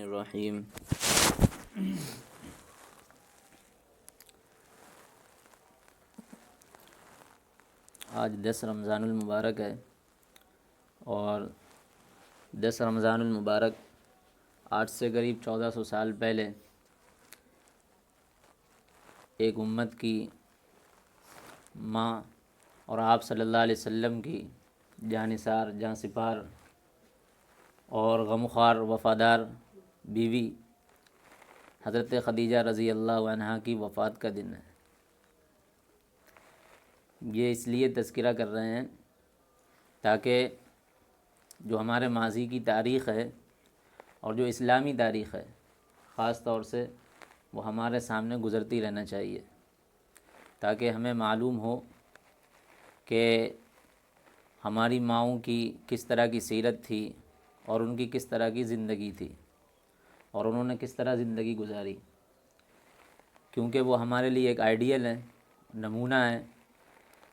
الرحیم۔ آج 10 رمضان المبارک ہے، اور 10 رمضان المبارک آج سے قریب 1400 سال پہلے ایک امت کی ماں اور آپ صلی اللہ علیہ وسلم کی جانثار، جانسپار اور غمخوار وفادار بیوی حضرت خدیجہ رضی اللہ عنہا کی وفات کا دن ہے۔ یہ اس لیے تذکرہ کر رہے ہیں تاکہ جو ہمارے ماضی کی تاریخ ہے اور جو اسلامی تاریخ ہے خاص طور سے وہ ہمارے سامنے گزرتی رہنا چاہیے، تاکہ ہمیں معلوم ہو کہ ہماری ماؤں کی کس طرح کی سیرت تھی اور ان کی کس طرح کی زندگی تھی اور انہوں نے کس طرح زندگی گزاری، کیونکہ وہ ہمارے لیے ایک آئیڈیل ہے، نمونہ ہے۔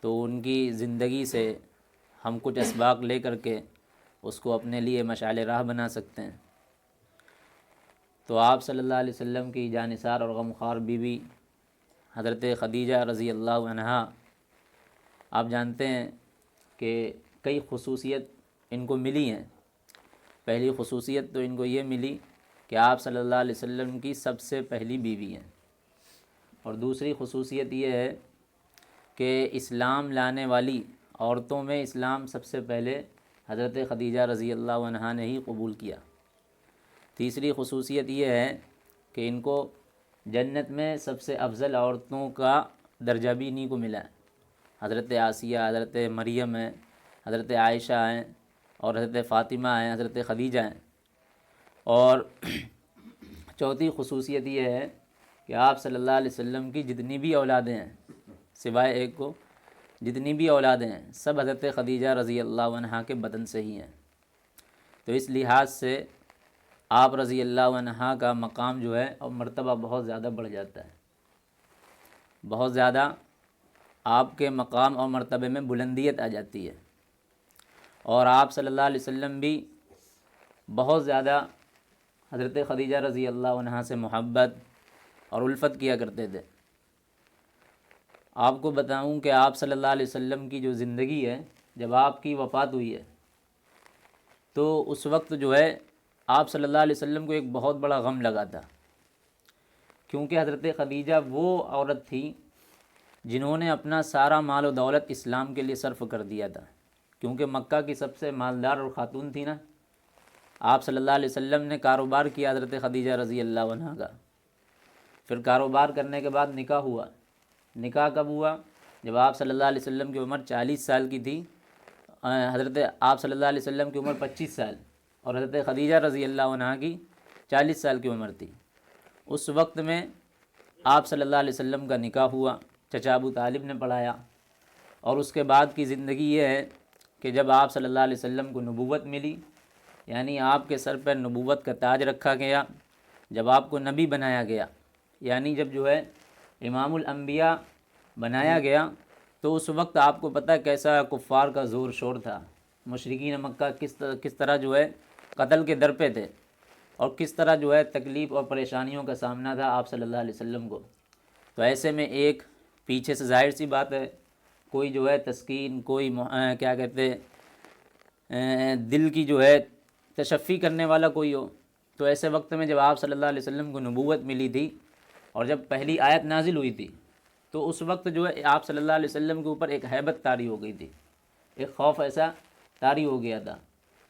تو ان کی زندگی سے ہم کچھ اسباق لے کر کے اس کو اپنے لیے مشعل راہ بنا سکتے ہیں۔ تو آپ صلی اللہ علیہ وسلم کی جانثار اور غمخوار بیوی حضرت خدیجہ رضی اللہ عنہا، آپ جانتے ہیں کہ کئی خصوصیت ان کو ملی ہیں۔ پہلی خصوصیت تو ان کو یہ ملی کہ آپ صلی اللہ علیہ وسلم کی سب سے پہلی بیوی ہیں، اور دوسری خصوصیت یہ ہے کہ اسلام لانے والی عورتوں میں اسلام سب سے پہلے حضرت خدیجہ رضی اللہ عنہا نے ہی قبول کیا۔ تیسری خصوصیت یہ ہے کہ ان کو جنت میں سب سے افضل عورتوں کا درجہ بھی انہی کو ملا ہے۔ حضرت آسیہ، حضرت مریم ہیں، حضرت عائشہ ہیں، اور حضرت فاطمہ ہیں، حضرت خدیجہ ہیں۔ اور چوتھی خصوصیت یہ ہے کہ آپ صلی اللہ علیہ وسلم کی جتنی بھی اولادیں ہیں سوائے ایک کو، جتنی بھی اولادیں ہیں سب حضرت خدیجہ رضی اللہ عنہا کے بدن سے ہی ہیں۔ تو اس لحاظ سے آپ رضی اللہ عنہا کا مقام جو ہے اور مرتبہ بہت زیادہ بڑھ جاتا ہے، بہت زیادہ آپ کے مقام اور مرتبے میں بلندیت آ جاتی ہے۔ اور آپ صلی اللہ علیہ وسلم بھی بہت زیادہ حضرت خدیجہ رضی اللہ عنہا سے محبت اور الفت کیا کرتے تھے۔ آپ کو بتاؤں کہ آپ صلی اللہ علیہ وسلم کی جو زندگی ہے، جب آپ کی وفات ہوئی ہے تو اس وقت جو ہے آپ صلی اللہ علیہ وسلم کو ایک بہت بڑا غم لگا تھا، کیونکہ حضرت خدیجہ وہ عورت تھی جنہوں نے اپنا سارا مال و دولت اسلام کے لیے صرف کر دیا تھا، کیونکہ مکہ کی سب سے مالدار اور خاتون تھی نا۔ آپ صلی اللہ علیہ وسلم نے کاروبار کیا حضرت خدیجہ رضی اللہ عنہا کا، پھر کاروبار کرنے کے بعد نکاح ہوا۔ نکاح کب ہوا؟ جب آپ صلی اللہ علیہ وسلم کی عمر 40 سال کی تھی، حضرت آپ صلی اللہ علیہ وسلم کی عمر 25 سال اور حضرت خدیجہ رضی اللہ عنہا کی 40 سال کی عمر تھی۔ اس وقت میں آپ صلی اللہ علیہ وسلم کا نکاح ہوا، چچا ابو طالب نے پڑھایا، اور اس کے بعد کی زندگی یہ ہے کہ جب آپ صلی اللہ علیہ وسلم کو نبوت ملی، یعنی آپ کے سر پر نبوت کا تاج رکھا گیا، جب آپ کو نبی بنایا گیا، یعنی جب جو ہے امام الانبیاء بنایا گیا، تو اس وقت آپ کو پتہ کیسا کفار کا زور شور تھا، مشرکین مکہ کس طرح جو ہے قتل کے در پہ تھے، اور کس طرح جو ہے تکلیف اور پریشانیوں کا سامنا تھا آپ صلی اللہ علیہ وسلم کو۔ تو ایسے میں ایک پیچھے سے ظاہر سی بات ہے کوئی جو ہے تسکین، کوئی کیا کہتے دل کی جو ہے تشفی کرنے والا کوئی ہو، تو ایسے وقت میں جب آپ صلی اللہ علیہ وسلم کو نبوت ملی تھی اور جب پہلی آیت نازل ہوئی تھی، تو اس وقت جو ہے آپ صلی اللہ علیہ وسلم کے اوپر ایک ہیبت طاری ہو گئی تھی، ایک خوف ایسا طاری ہو گیا تھا،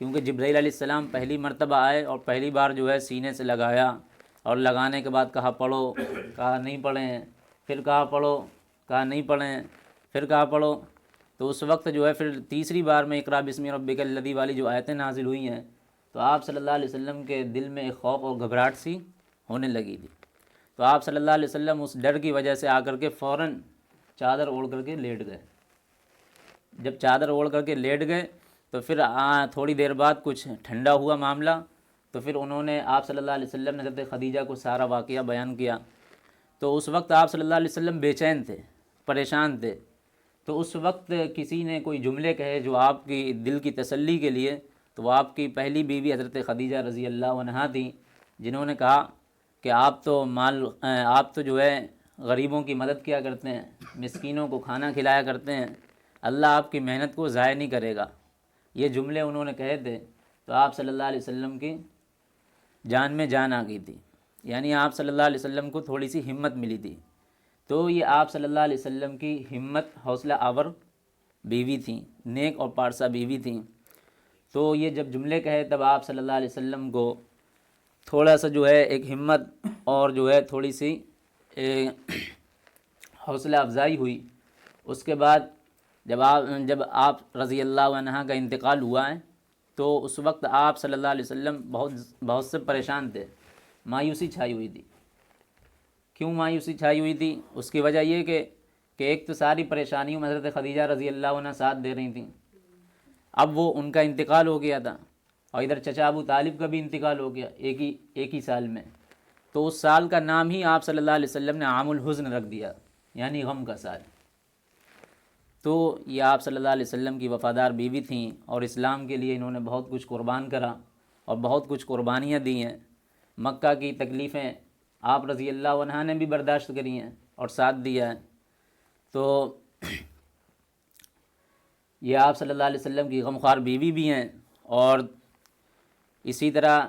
کیونکہ جبرائیل علیہ السلام پہلی مرتبہ آئے اور پہلی بار جو ہے سینے سے لگایا، اور لگانے کے بعد کہا پڑھو، کہا نہیں پڑھیں، پھر کہا پڑھو، کہا نہیں پڑھیں، پھر کہا پڑھو۔ تو اس وقت جو ہے پھر تیسری بار میں اقرا بسم ربک الذی والی جو آیتیں نازل ہوئی ہیں، تو آپ صلی اللہ علیہ وسلم کے دل میں ایک خوف اور گھبراہٹ سی ہونے لگی تھی۔ تو آپ صلی اللہ علیہ وسلم اس ڈر کی وجہ سے آ کر کے فوراً چادر اوڑھ کر کے لیٹ گئے۔ جب چادر اوڑھ کر کے لیٹ گئے تو پھر تھوڑی دیر بعد کچھ ٹھنڈا ہوا معاملہ، تو پھر انہوں نے آپ صلی اللہ علیہ وسلم نے حضرت خدیجہ کو سارا واقعہ بیان کیا۔ تو اس وقت آپ صلی اللہ علیہ وسلم بے چین تھے، پریشان تھے۔ تو اس وقت کسی نے کوئی جملے کہے جو آپ کی دل کی تسلی کے لیے، تو وہ آپ کی پہلی بیوی حضرت خدیجہ رضی اللہ عنہا تھیں، جنہوں نے کہا کہ آپ تو جو ہے غریبوں کی مدد کیا کرتے ہیں، مسکینوں کو کھانا کھلایا کرتے ہیں، اللہ آپ کی محنت کو ضائع نہیں کرے گا۔ یہ جملے انہوں نے کہے تھے تو آپ صلی اللہ علیہ وسلم کی جان میں جان آ گئی تھی، یعنی آپ صلی اللہ علیہ وسلم کو تھوڑی سی ہمت ملی تھی۔ تو یہ آپ صلی اللہ علیہ وسلم کی ہمت حوصلہ آور بیوی تھیں، نیک اور پارسا بیوی تھیں۔ تو یہ جب جملے کہے تب آپ صلی اللہ علیہ وسلم کو تھوڑا سا جو ہے ایک ہمت اور جو ہے تھوڑی سی حوصلہ افزائی ہوئی۔ اس کے بعد جب آپ رضی اللہ عنہ کا انتقال ہوا ہے تو اس وقت آپ صلی اللہ علیہ وسلم بہت سے پریشان تھے، مایوسی چھائی ہوئی تھی۔ کیوں مایوسی چھائی ہوئی تھی؟ اس کی وجہ یہ کہ ایک تو ساری پریشانیوں میں حضرت خدیجہ رضی اللہ عنہ ساتھ دے رہی تھیں، اب وہ ان کا انتقال ہو گیا تھا، اور ادھر چچا ابو طالب کا بھی انتقال ہو گیا ایک ہی سال میں۔ تو اس سال کا نام ہی آپ صلی اللہ علیہ وسلم نے عام الحزن رکھ دیا، یعنی غم کا سال۔ تو یہ آپ صلی اللہ علیہ وسلم کی وفادار بیوی تھیں، اور اسلام کے لیے انہوں نے بہت کچھ قربان کرا اور بہت کچھ قربانیاں دی ہیں۔ مکہ کی تکلیفیں آپ رضی اللہ عنہ نے بھی برداشت کری ہیں اور ساتھ دیا ہے۔ تو یہ آپ صلی اللہ علیہ وسلم کی غمخوار بیوی بھی ہیں، اور اسی طرح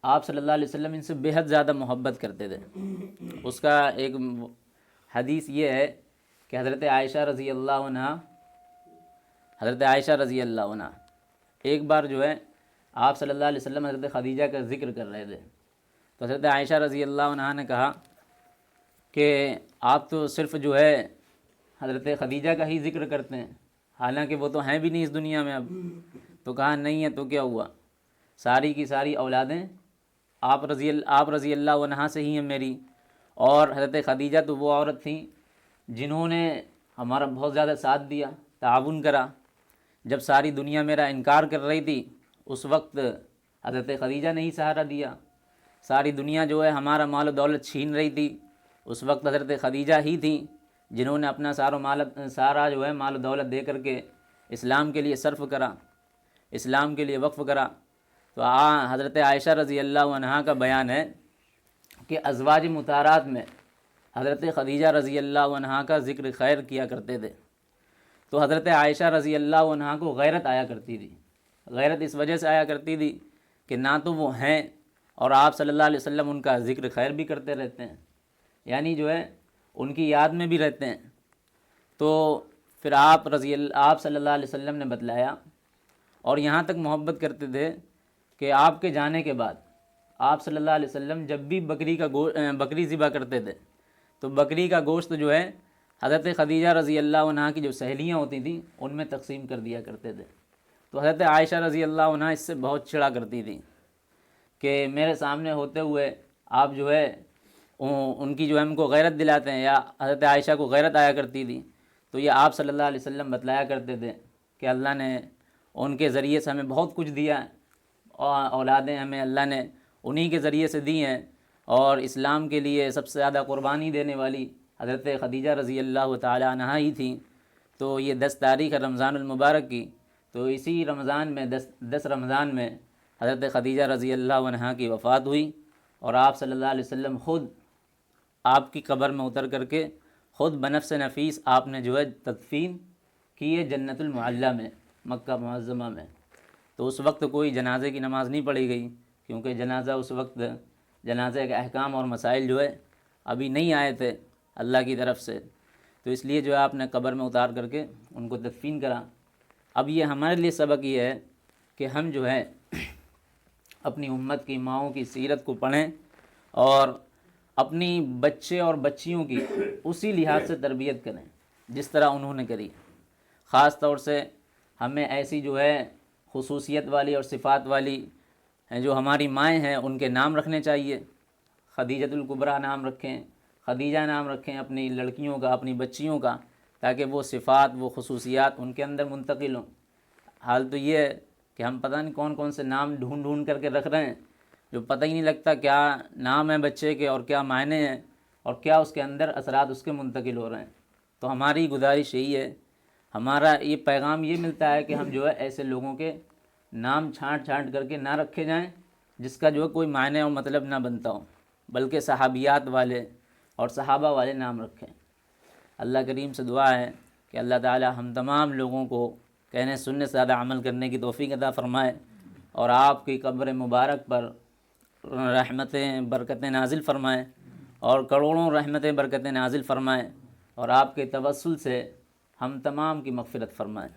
آپ صلی اللہ علیہ وسلم ان سے بے حد زیادہ محبت کرتے تھے۔ اس کا ایک حدیث یہ ہے کہ حضرت عائشہ رضی اللہ عنہ ایک بار جو ہے آپ صلی اللہ علیہ وسلم حضرت خدیجہ کا ذکر کر رہے تھے، تو حضرت عائشہ رضی اللہ عنہ نے کہا کہ آپ تو صرف جو ہے حضرت خدیجہ کا ہی ذکر کرتے ہیں، حالانکہ وہ تو ہیں بھی نہیں اس دنیا میں اب۔ تو کہا نہیں ہے تو کیا ہوا، ساری کی ساری اولادیں آپ رضی اللہ عنہ سے ہی ہیں میری۔ اور حضرت خدیجہ تو وہ عورت تھیں جنہوں نے ہمارا بہت زیادہ ساتھ دیا، تعاون کرا۔ جب ساری دنیا میرا انکار کر رہی تھی اس وقت حضرت خدیجہ نے ہی سہارا دیا۔ ساری دنیا جو ہے ہمارا مال و دولت چھین رہی تھی، اس وقت حضرت خدیجہ ہی تھیں جنہوں نے اپنا سارا جو ہے مال و دولت دے کر کے اسلام کے لیے صرف کرا، اسلام کے لیے وقف کرا۔ تو حضرت عائشہ رضی اللہ عنہ کا بیان ہے کہ ازواج مطہرات میں حضرت خدیجہ رضی اللہ عنہ کا ذکر خیر کیا کرتے تھے۔ تو حضرت عائشہ رضی اللہ عنہ کو غیرت آیا کرتی تھی۔ غیرت اس وجہ سے آیا کرتی تھی کہ نہ تو وہ ہیں اور آپ صلی اللہ علیہ وسلم ان کا ذکر خیر بھی کرتے رہتے ہیں، یعنی جو ہے ان کی یاد میں بھی رہتے ہیں۔ تو پھر آپ صلی اللہ علیہ وسلم نے بتلایا اور یہاں تک محبت کرتے تھے کہ آپ کے جانے کے بعد آپ صلی اللہ علیہ وسلم جب بھی بکری ذبح کرتے تھے تو بکری کا گوشت جو ہے حضرت خدیجہ رضی اللہ عنہ کی جو سہیلیاں ہوتی تھیں ان میں تقسیم کر دیا کرتے تھے۔ تو حضرت عائشہ رضی اللہ عنہ اس سے بہت چڑھا کرتی تھیں کہ میرے سامنے ہوتے ہوئے آپ جو ہے ان کی جو ہے ہم کو غیرت دلاتے ہیں، یا حضرت عائشہ کو غیرت آیا کرتی تھی۔ تو یہ آپ صلی اللہ علیہ وسلم بتلایا کرتے تھے کہ اللہ نے ان کے ذریعے سے ہمیں بہت کچھ دیا ہے، اور اولادیں ہمیں اللہ نے انہی کے ذریعے سے دی ہیں، اور اسلام کے لیے سب سے زیادہ قربانی دینے والی حضرت خدیجہ رضی اللہ تعالی عنہ ہی تھیں۔ تو یہ 10 تاریخ رمضان المبارک کی، تو اسی رمضان میں 10 رمضان میں حضرت خدیجہ رضی اللہ عنہ کی وفات ہوئی، اور آپ صلی اللہ علیہ وسلم خود آپ کی قبر میں اتر کر کے خود بنفس نفیس آپ نے جو ہے تدفین کی ہے جنت المعلیٰ میں، مکہ معظمہ میں۔ تو اس وقت کوئی جنازے کی نماز نہیں پڑھی گئی، کیونکہ جنازے کے احکام اور مسائل جو ہے ابھی نہیں آئے تھے اللہ کی طرف سے، تو اس لیے جو ہے آپ نے قبر میں اتار کر کے ان کو تدفین کرا۔ اب یہ ہمارے لیے سبق یہ ہے کہ ہم جو ہے اپنی امت کی ماؤں کی سیرت کو پڑھیں اور اپنی بچے اور بچیوں کی اسی لحاظ سے تربیت کریں جس طرح انہوں نے کری۔ خاص طور سے ہمیں ایسی جو ہے خصوصیت والی اور صفات والی جو ہماری مائیں ہیں ان کے نام رکھنے چاہیے۔ خدیجۃ الکبریٰ نام رکھیں، خدیجہ نام رکھیں اپنی لڑکیوں کا، اپنی بچیوں کا، تاکہ وہ صفات وہ خصوصیات ان کے اندر منتقل ہوں۔ حال تو یہ ہے کہ ہم پتہ نہیں کون کون سے نام ڈھونڈ کر کے رکھ رہے ہیں، جو پتہ ہی نہیں لگتا کیا نام ہے بچے کے اور کیا معنی ہیں اور کیا اس کے اندر اثرات اس کے منتقل ہو رہے ہیں۔ تو ہماری گزارش یہی ہے، ہمارا یہ پیغام یہ ملتا ہے کہ ہم جو ہے ایسے لوگوں کے نام چھانٹ کر کے نہ رکھے جائیں، جس کا جو ہے کوئی معنی اور مطلب نہ بنتا ہو، بلکہ صحابیات والے اور صحابہ والے نام رکھیں۔ اللہ کریم سے دعا ہے کہ اللہ تعالی ہم تمام لوگوں کو کہنے سننے سے زیادہ عمل کرنے کی توفیق عطا فرمائے، اور آپ کی قبر مبارک پر رحمتیں برکتیں نازل فرمائے، اور کروڑوں رحمتیں برکتیں نازل فرمائے، اور آپ کے توسل سے ہم تمام کی مغفرت فرمائے۔